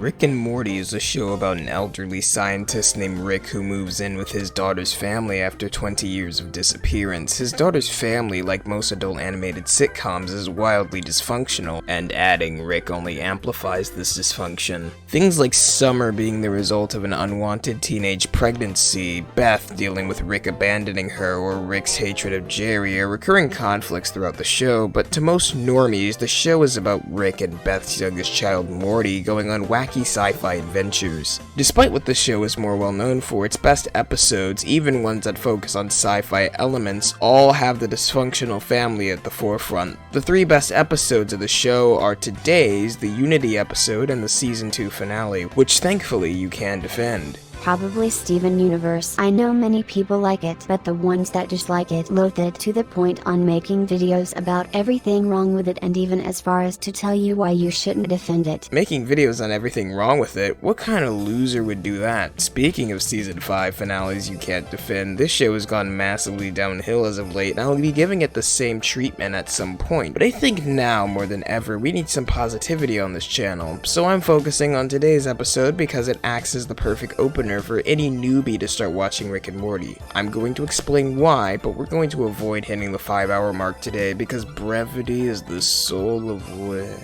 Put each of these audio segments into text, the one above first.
Rick and Morty is a show about an elderly scientist named Rick who moves in with his daughter's family after 20 years of disappearance. His daughter's family, like most adult animated sitcoms, is wildly dysfunctional, and adding Rick only amplifies this dysfunction. Things like Summer being the result of an unwanted teenage pregnancy, Beth dealing with Rick abandoning her, or Rick's hatred of Jerry are recurring conflicts throughout the show, but to most normies, the show is about Rick and Beth's youngest child Morty going on wacky sci-fi adventures. Despite what the show is more well known for, its best episodes, even ones that focus on sci-fi elements, all have the dysfunctional family at the forefront. The three best episodes of the show are today's, the Unity episode, and the Season 2 finale, which thankfully you can defend. Probably Steven Universe. I know many people like it, but the ones that dislike it loathe it to the point on making videos about everything wrong with it, and even as far as to tell you why you shouldn't defend it. Making videos on everything wrong with it? What kind of loser would do that? Speaking of Season 5 finales you can't defend, this show has gone massively downhill as of late, and I'll be giving it the same treatment at some point. But I think now, more than ever, we need some positivity on this channel, so I'm focusing on today's episode because it acts as the perfect opener for any newbie to start watching Rick and Morty. I'm going to explain why, but we're going to avoid hitting the 5-hour mark today because brevity is the soul of wit.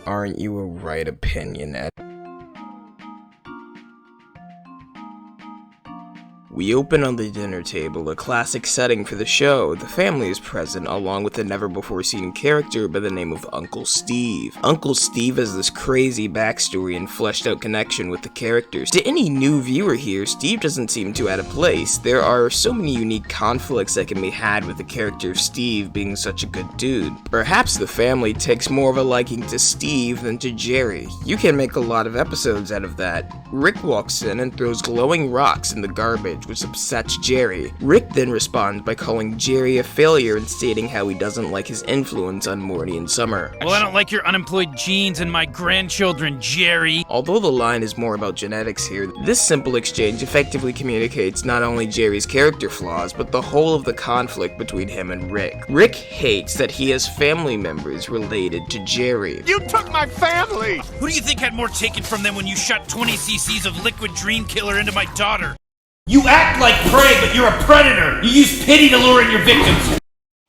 Aren't you a right opinion, Ed? We open on the dinner table, a classic setting for the show. The family is present, along with a never-before-seen character by the name of Uncle Steve. Uncle Steve has this crazy backstory and fleshed-out connection with the characters. To any new viewer here, Steve doesn't seem too out of place. There are so many unique conflicts that can be had with the character of Steve being such a good dude. Perhaps the family takes more of a liking to Steve than to Jerry. You can make a lot of episodes out of that. Rick walks in and throws glowing rocks in the garbage, which upsets Jerry. Rick then responds by calling Jerry a failure and stating how he doesn't like his influence on Morty and Summer. Well, I don't like your unemployed genes and my grandchildren, Jerry. Although the line is more about genetics here, this simple exchange effectively communicates not only Jerry's character flaws, but the whole of the conflict between him and Rick. Rick hates that he has family members related to Jerry. You took my family! Who do you think had more taken from them when you shot 20 cc's of liquid dream killer into my daughter? You act like prey, but you're a predator! You use pity to lure in your victims!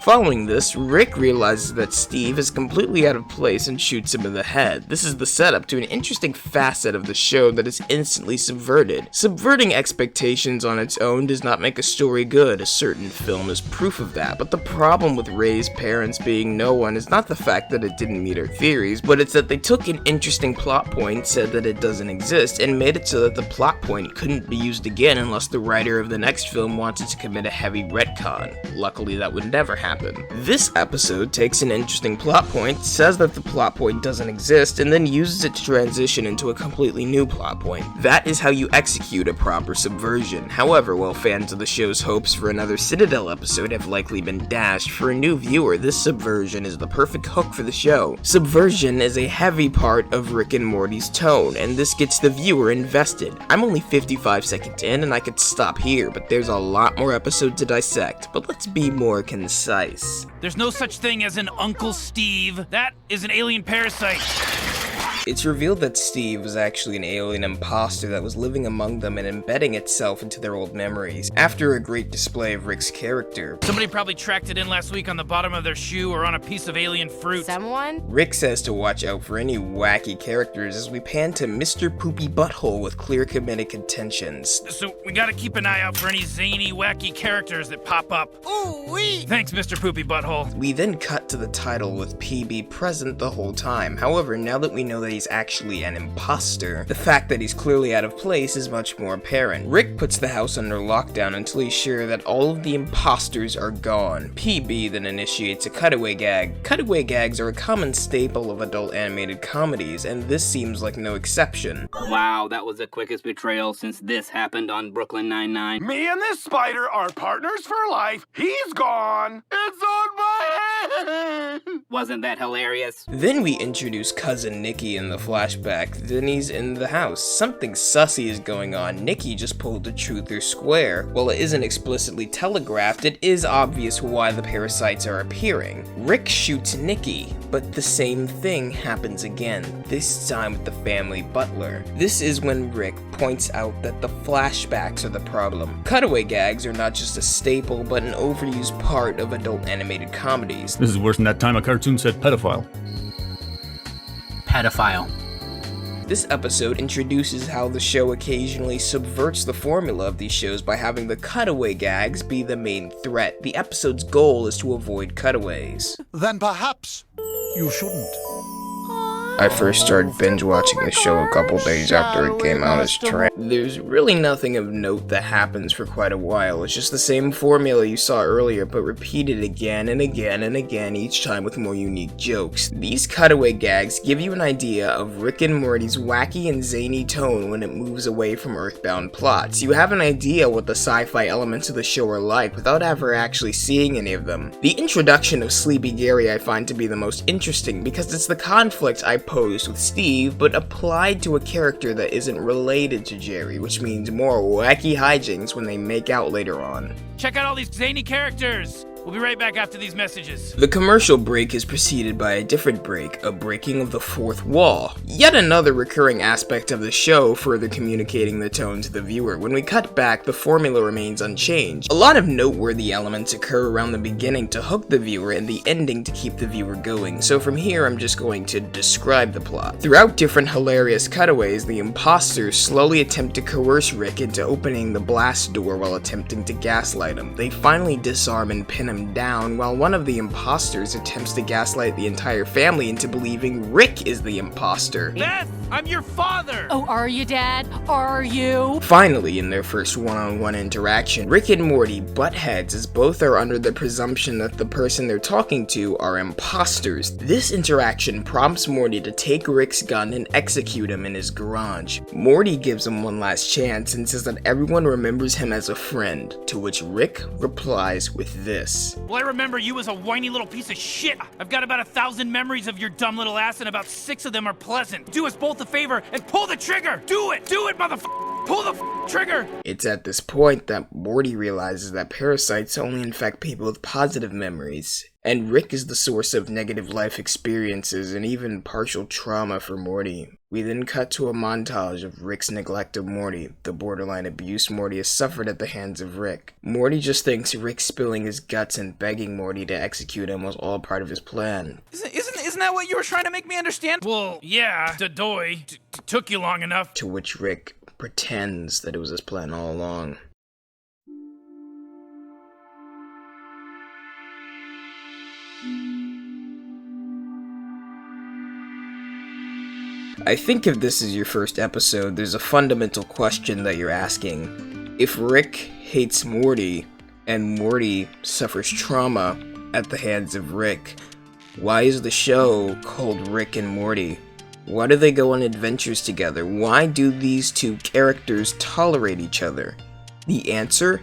Following this, Rick realizes that Steve is completely out of place and shoots him in the head. This is the setup to an interesting facet of the show that is instantly subverted. Subverting expectations on its own does not make a story good, a certain film is proof of that, but the problem with Ray's parents being no one is not the fact that it didn't meet our theories, but it's that they took an interesting plot point, said that it doesn't exist, and made it so that the plot point couldn't be used again unless the writer of the next film wanted to commit a heavy retcon. Luckily, that would never happen. This episode takes an interesting plot point, says that the plot point doesn't exist, and then uses it to transition into a completely new plot point. That is how you execute a proper subversion. However, while fans of the show's hopes for another Citadel episode have likely been dashed, for a new viewer, this subversion is the perfect hook for the show. Subversion is a heavy part of Rick and Morty's tone, and this gets the viewer invested. I'm only 55 seconds in, and I could stop here, but there's a lot more episode to dissect, but let's be more concise. There's no such thing as an Uncle Steve. That is an alien parasite. It's revealed that Steve was actually an alien imposter that was living among them and embedding itself into their old memories. After a great display of Rick's character, Somebody probably tracked it in last week on the bottom of their shoe or on a piece of alien fruit. Someone? Rick says to watch out for any wacky characters as we pan to Mr. Poopy Butthole with clear comedic intentions. So we gotta keep an eye out for any zany, wacky characters that pop up. Ooh-wee! Thanks, Mr. Poopy Butthole. We then cut to the title with PB present the whole time. However, now that we know that he's actually an imposter, the fact that he's clearly out of place is much more apparent. Rick puts the house under lockdown until he's sure that all of the imposters are gone. PB then initiates a cutaway gag. Cutaway gags are a common staple of adult animated comedies, and this seems like no exception. Wow, that was the quickest betrayal since this happened on Brooklyn Nine-Nine. Me and this spider are partners for life. He's gone. It's on my head. Wasn't that hilarious? Then we introduce Cousin Nikki in in the flashback, then he's in the house. Something sussy is going on. Nikki just pulled the truther square. While it isn't explicitly telegraphed, it is obvious why the parasites are appearing. Rick shoots Nikki, but the same thing happens again, this time with the family butler. This is when Rick points out that the flashbacks are the problem. Cutaway gags are not just a staple, but an overused part of adult animated comedies. This is worse than that time a cartoon said pedophile. Pedophile. This episode introduces how the show occasionally subverts the formula of these shows by having the cutaway gags be the main threat. The episode's goal is to avoid cutaways. Then perhaps you shouldn't. I first started binge watching the show a couple days after it came out as trans. There's really nothing of note that happens for quite a while. It's just the same formula you saw earlier, but repeated again and again and again, each time with more unique jokes. These cutaway gags give you an idea of Rick and Morty's wacky and zany tone when it moves away from earthbound plots. You have an idea what the sci-fi elements of the show are like without ever actually seeing any of them. The introduction of Sleepy Gary I find to be the most interesting because it's the conflict I posed with Steve, but applied to a character that isn't related to Jerry, which means more wacky hijinks when they make out later on. Check out all these zany characters. We'll be right back after these messages. The commercial break is preceded by a different break, a breaking of the fourth wall. Yet another recurring aspect of the show, further communicating the tone to the viewer. When we cut back, the formula remains unchanged. A lot of noteworthy elements occur around the beginning to hook the viewer and the ending to keep the viewer going, so from here I'm just going to describe the plot. Throughout different hilarious cutaways, the imposters slowly attempt to coerce Rick into opening the blast door while attempting to gaslight him. They finally disarm and pin him down, while one of the imposters attempts to gaslight the entire family into believing Rick is the imposter. Beth, I'm your father! Oh, are you, Dad? Are you? Finally, in their first one-on-one interaction, Rick and Morty butt heads as both are under the presumption that the person they're talking to are imposters. This interaction prompts Morty to take Rick's gun and execute him in his garage. Morty gives him one last chance and says that everyone remembers him as a friend, to which Rick replies with this. Well, I remember you as a whiny little piece of shit. I've got about 1,000 memories of your dumb little ass, and about 6 of them are pleasant. Do us both a favor and pull the trigger! Do it, motherfucker! Pull the trigger! It's at this point that Morty realizes that parasites only infect people with positive memories, and Rick is the source of negative life experiences and even partial trauma for Morty. We then cut to a montage of Rick's neglect of Morty, the borderline abuse Morty has suffered at the hands of Rick. Morty just thinks Rick spilling his guts and begging Morty to execute him was all part of his plan. Isn't that what you were trying to make me understand? Well, yeah, Dadoy. Took you long enough. To which Rick pretends that it was his plan all along. I think if this is your first episode, there's a fundamental question that you're asking. If Rick hates Morty, and Morty suffers trauma at the hands of Rick, why is the show called Rick and Morty? Why do they go on adventures together? Why do these two characters tolerate each other? The answer?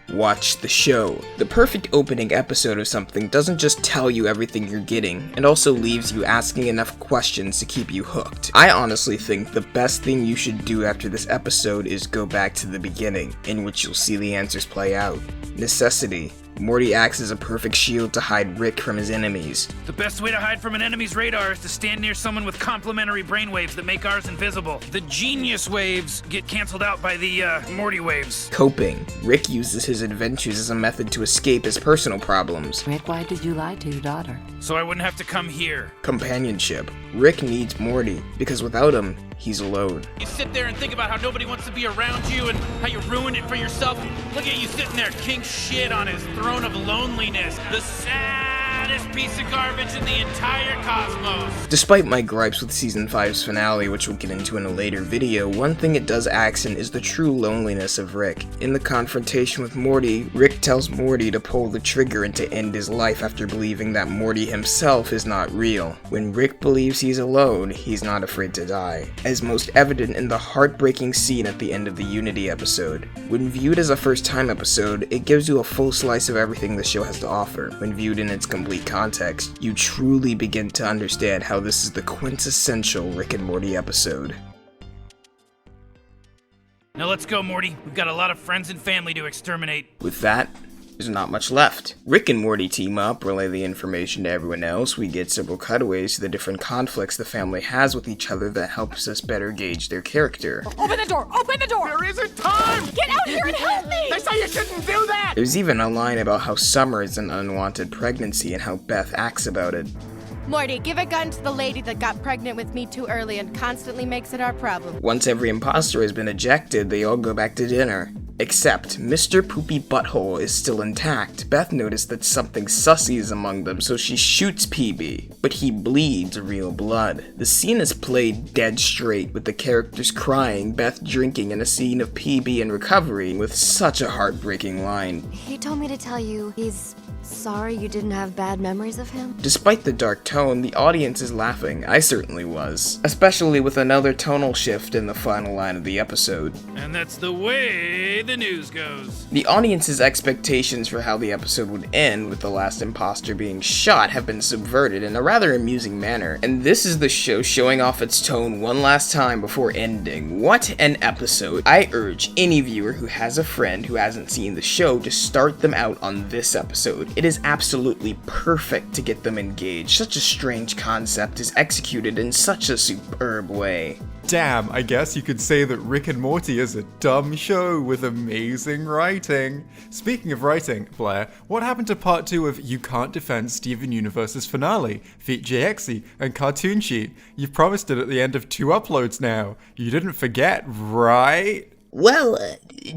Watch the show. The perfect opening episode of something doesn't just tell you everything you're getting, it also leaves you asking enough questions to keep you hooked. I honestly think the best thing you should do after this episode is go back to the beginning, in which you'll see the answers play out. Necessity. Morty acts as a perfect shield to hide Rick from his enemies. The best way to hide from an enemy's radar is to stand near someone with complementary brainwaves that make ours invisible. The genius waves get canceled out by the, Morty waves. Coping. Rick uses his adventures as a method to escape his personal problems. Rick, why did you lie to your daughter? So I wouldn't have to come here. Companionship. Rick needs Morty, because without him, he's alone. You sit there and think about how nobody wants to be around you and how you ruined it for yourself. Look at you sitting there, king shit on his throne of loneliness. The saddest piece of garbage in the entire cosmos. Despite my gripes with Season 5's finale, which we'll get into in a later video, one thing it does accent is the true loneliness of Rick. In the confrontation with Morty, Rick tells Morty to pull the trigger and to end his life after believing that Morty himself is not real. When Rick believes he's alone, he's not afraid to die, as most evident in the heartbreaking scene at the end of the Unity episode. When viewed as a first-time episode, it gives you a full slice of everything the show has to offer, when viewed in its complete context, you truly begin to understand how this is the quintessential Rick and Morty episode. Now let's go, Morty. We've got a lot of friends and family to exterminate. With that, there's not much left. Rick and Morty team up, relay the information to everyone else. We get several cutaways to the different conflicts the family has with each other that helps us better gauge their character. Open the door! Open the door! There isn't time! Get out here and help me! They say you shouldn't do that! There's even a line about how Summer is an unwanted pregnancy and how Beth acts about it. Morty, give a gun to the lady that got pregnant with me too early and constantly makes it our problem. Once every imposter has been ejected, they all go back to dinner. Except, Mr. Poopy Butthole is still intact. Beth noticed that something sussy is among them, so she shoots PB, but he bleeds real blood. The scene is played dead straight, with the characters crying, Beth drinking, and a scene of PB in recovery, with such a heartbreaking line. He told me to tell you he's sorry you didn't have bad memories of him. Despite the dark tone, the audience is laughing. I certainly was. Especially with another tonal shift in the final line of the episode. And that's the way the news goes. The audience's expectations for how the episode would end, with the last imposter being shot, have been subverted in a rather amusing manner. And this is the show showing off its tone one last time before ending. What an episode. I urge any viewer who has a friend who hasn't seen the show to start them out on this episode. It is absolutely perfect to get them engaged. Such a strange concept is executed in such a superb way. Damn, I guess you could say that Rick and Morty is a dumb show with amazing writing. Speaking of writing, Blair, what happened to part 2 of You Can't Defend Steven Universe's finale, Feat JXE, and Cartoon Sheet? You've promised it at the end of 2 uploads now. You didn't forget, right? Well,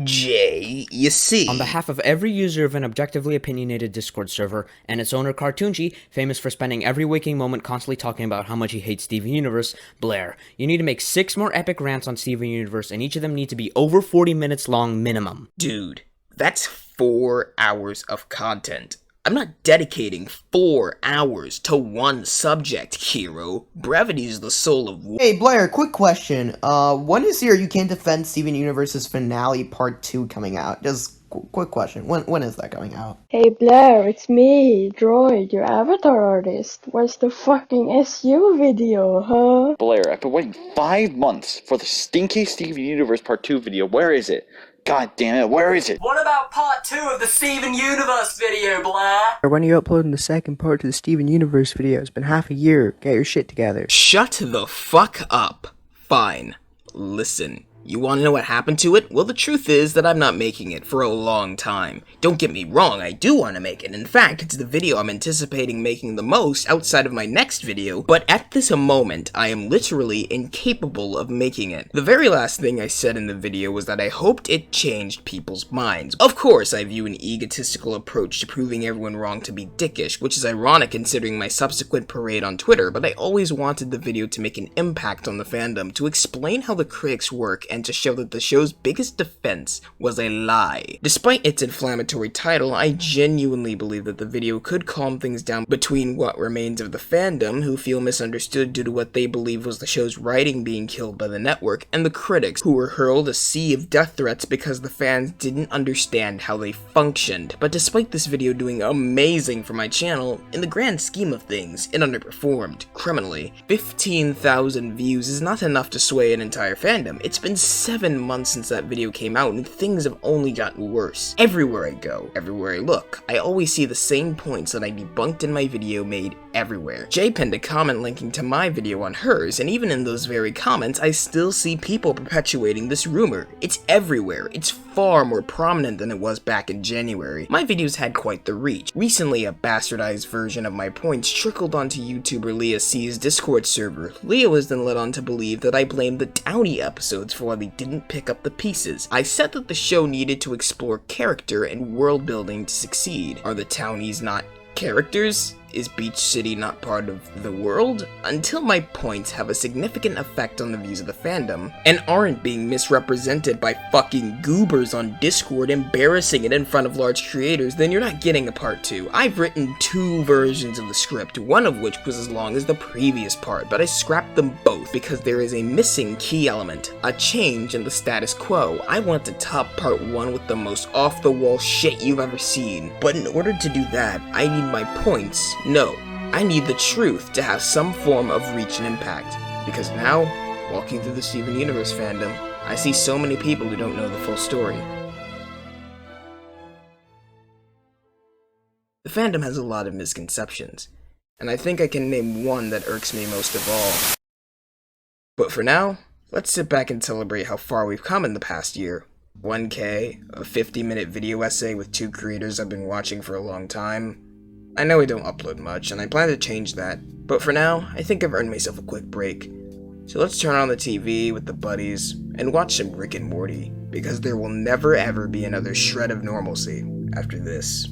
Jay, you see... On behalf of every user of an objectively opinionated Discord server, and its owner Cartoonchi, famous for spending every waking moment constantly talking about how much he hates Steven Universe, Blair, you need to make 6 more epic rants on Steven Universe, and each of them need to be over 40 minutes long minimum. Dude, that's 4 hours of content. I'm not dedicating 4 hours to one subject, hero. Brevity is the soul of war. Hey Blair, quick question. When is your You Can't Defend Steven Universe's finale part 2 coming out? Just quick question. When is that coming out? Hey Blair, it's me, Droid, your avatar artist. Where's the fucking SU video, huh? Blair, I've been waiting 5 months for the stinky Steven Universe part 2 video. Where is it? God damn it, where is it? What about part 2 of the Steven Universe video, Blair? When are you uploading the second part to the Steven Universe video? It's been half a year. Get your shit together. Shut the fuck up. Fine. Listen. You want to know what happened to it? Well, the truth is that I'm not making it for a long time. Don't get me wrong, I do want to make it. In fact, it's the video I'm anticipating making the most outside of my next video, but at this moment, I am literally incapable of making it. The very last thing I said in the video was that I hoped it changed people's minds. Of course, I view an egotistical approach to proving everyone wrong to be dickish, which is ironic considering my subsequent parade on Twitter, but I always wanted the video to make an impact on the fandom, to explain how the critics work, and to show that the show's biggest defense was a lie. Despite its inflammatory title, I genuinely believe that the video could calm things down between what remains of the fandom, who feel misunderstood due to what they believe was the show's writing being killed by the network, and the critics, who were hurled a sea of death threats because the fans didn't understand how they functioned. But despite this video doing amazing for my channel, in the grand scheme of things, it underperformed criminally. 15,000 views is not enough to sway an entire fandom. It's been 7 months since that video came out, and things have only gotten worse. Everywhere I go, everywhere I look, I always see the same points that I debunked in my video made everywhere. Jay pinned a comment linking to my video on hers, and even in those very comments, I still see people perpetuating this rumor. It's everywhere. It's far more prominent than it was back in January. My videos had quite the reach. Recently, a bastardized version of my points trickled onto YouTuber Leah C's Discord server. Leah was then led on to believe that I blamed the Downey episodes for why they didn't pick up the pieces. I said that the show needed to explore character and world building to succeed. Are the Townies not characters? Is Beach City not part of the world? Until my points have a significant effect on the views of the fandom, and aren't being misrepresented by fucking goobers on Discord embarrassing it in front of large creators, then you're not getting a part 2. I've written 2 versions of the script, one of which was as long as the previous part, but I scrapped them both because there is a missing key element, a change in the status quo. I want to top part 1 with the most off-the-wall shit you've ever seen, but in order to do that, I need my points No, I need the truth to have some form of reach and impact, because now, walking through the Steven Universe fandom, I see so many people who don't know the full story. The fandom has a lot of misconceptions, and I think I can name one that irks me most of all. But for now, let's sit back and celebrate how far we've come in the past year. 1K, a 50-minute video essay with 2 creators I've been watching for a long time. I know I don't upload much, and I plan to change that, but for now, I think I've earned myself a quick break. So let's turn on the TV with the buddies and watch some Rick and Morty, because there will never ever be another shred of normalcy after this.